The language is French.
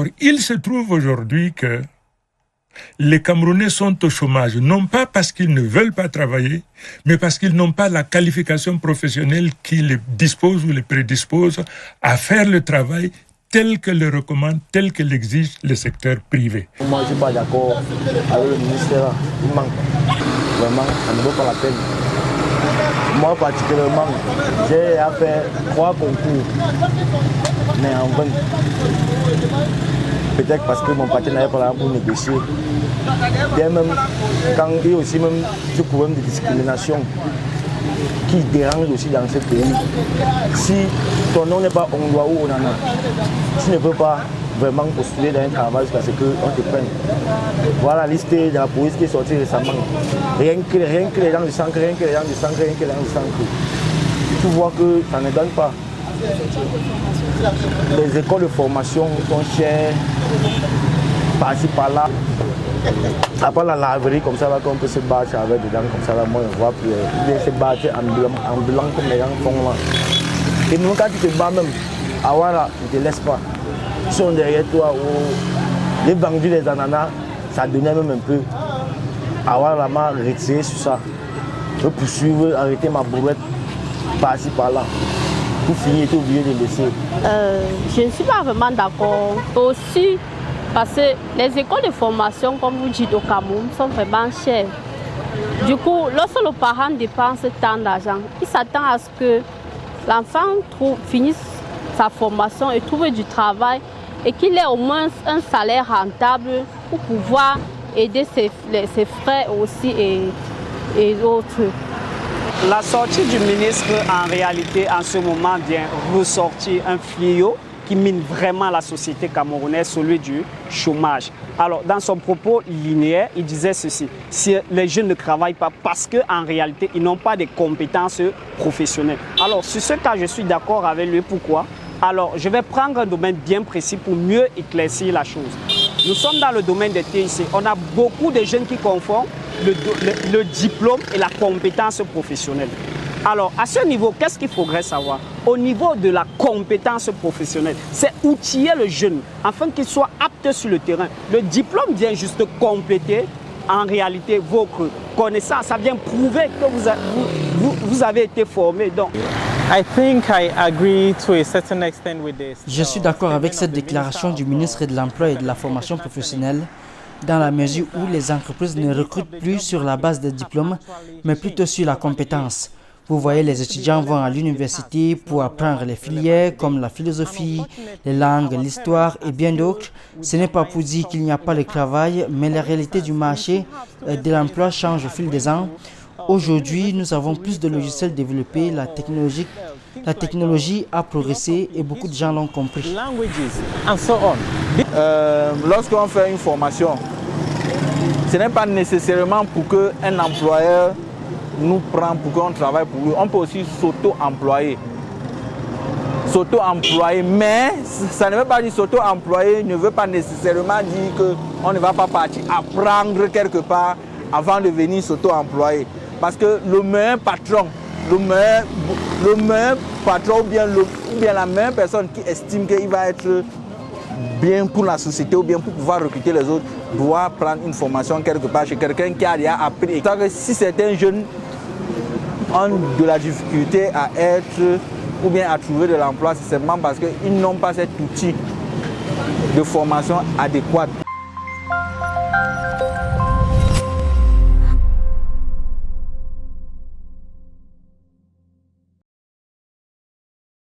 Alors, il se trouve aujourd'hui que les Camerounais sont au chômage, non pas parce qu'ils ne veulent pas travailler, mais parce qu'ils n'ont pas la qualification professionnelle qui les dispose ou les prédispose à faire le travail tel que le recommande, tel que l'exige le secteur privé. Moi, je ne suis pas d'accord avec le ministère. Il manque. Vraiment, ça ne vaut pas la peine. Moi, particulièrement, j'ai fait 3 concours, mais en vain. Peut-être parce que mon partenaire n'avait pas là pour négocier. Bien même, quand il y a aussi même ce problème de discrimination qui dérange aussi dans ce pays. Si ton nom n'est pas Ondoa ou Onana, tu ne peux pas vraiment postuler dans un travail jusqu'à ce qu'on te prenne. Voilà la liste de la police qui est sortie récemment. Rien que les gens du centre, rien que les gens du centre, rien que les gens du centre. Tu vois que ça ne donne pas. Les écoles de formation sont chères, par-ci par-là. Après la laverie comme ça, qu'on peut se battre avec des gens comme ça, là, moi je vois plus. Bien se battre en blanc comme les gens font là. Et même quand tu te bats même, là, ils ne te laissent pas. Ils sont derrière toi, les vendus des ananas, ça donnait même un peu. Là, m'a retiré sur ça. Je poursuivre, arrêter ma bourrette par-ci par-là. Pour finir, tu es obligé de laisser. Je ne suis pas vraiment d'accord. Aussi, parce que les écoles de formation, comme vous dites au Cameroun, sont vraiment chères. Du coup, lorsque le parent dépense tant d'argent, il s'attend à ce que l'enfant finisse sa formation et trouve du travail et qu'il ait au moins un salaire rentable pour pouvoir aider ses frères aussi et autres. La sortie du ministre, en réalité, en ce moment, vient ressortir un fléau qui mine vraiment la société camerounaise, celui du chômage. Alors, dans son propos linéaire, il disait ceci: si les jeunes ne travaillent pas parce qu'en réalité, ils n'ont pas de compétences professionnelles. Alors, sur ce cas, je suis d'accord avec lui. Pourquoi? Alors, je vais prendre un domaine bien précis pour mieux éclaircir la chose. Nous sommes dans le domaine des TIC. On a beaucoup de jeunes qui confondent le diplôme et la compétence professionnelle. Alors, à ce niveau, qu'est-ce qu'il faudrait savoir? Au niveau de la compétence professionnelle, c'est outiller le jeune afin qu'il soit apte sur le terrain. Le diplôme vient juste compléter en réalité vos connaissances. Ça vient prouver que vous avez été formé. Donc, je suis d'accord avec cette déclaration du ministre de l'Emploi et de la Formation professionnelle, dans la mesure où les entreprises ne recrutent plus sur la base des diplômes, mais plutôt sur la compétence. Vous voyez, les étudiants vont à l'université pour apprendre les filières comme la philosophie, les langues, l'histoire et bien d'autres. Ce n'est pas pour dire qu'il n'y a pas de travail, mais la réalité du marché de l'emploi change au fil des ans. Aujourd'hui, nous avons plus de logiciels développés, la technologie a progressé et beaucoup de gens l'ont compris. Lorsqu'on fait une formation, ce n'est pas nécessairement pour qu'un employeur nous prend pour qu'on travaille pour lui. On peut aussi s'auto-employer. Mais ça ne veut pas dire s'auto-employer, ne veut pas nécessairement dire qu'on ne va pas partir apprendre quelque part avant de venir s'auto-employer. Parce que le meilleur patron ou bien la meilleure personne qui estime qu'il va être bien pour la société ou bien pour pouvoir recruter les autres doit prendre une formation quelque part chez quelqu'un qui a déjà appris. Si certains jeunes ont de la difficulté à être ou bien à trouver de l'emploi, c'est seulement parce qu'ils n'ont pas cet outil de formation adéquat.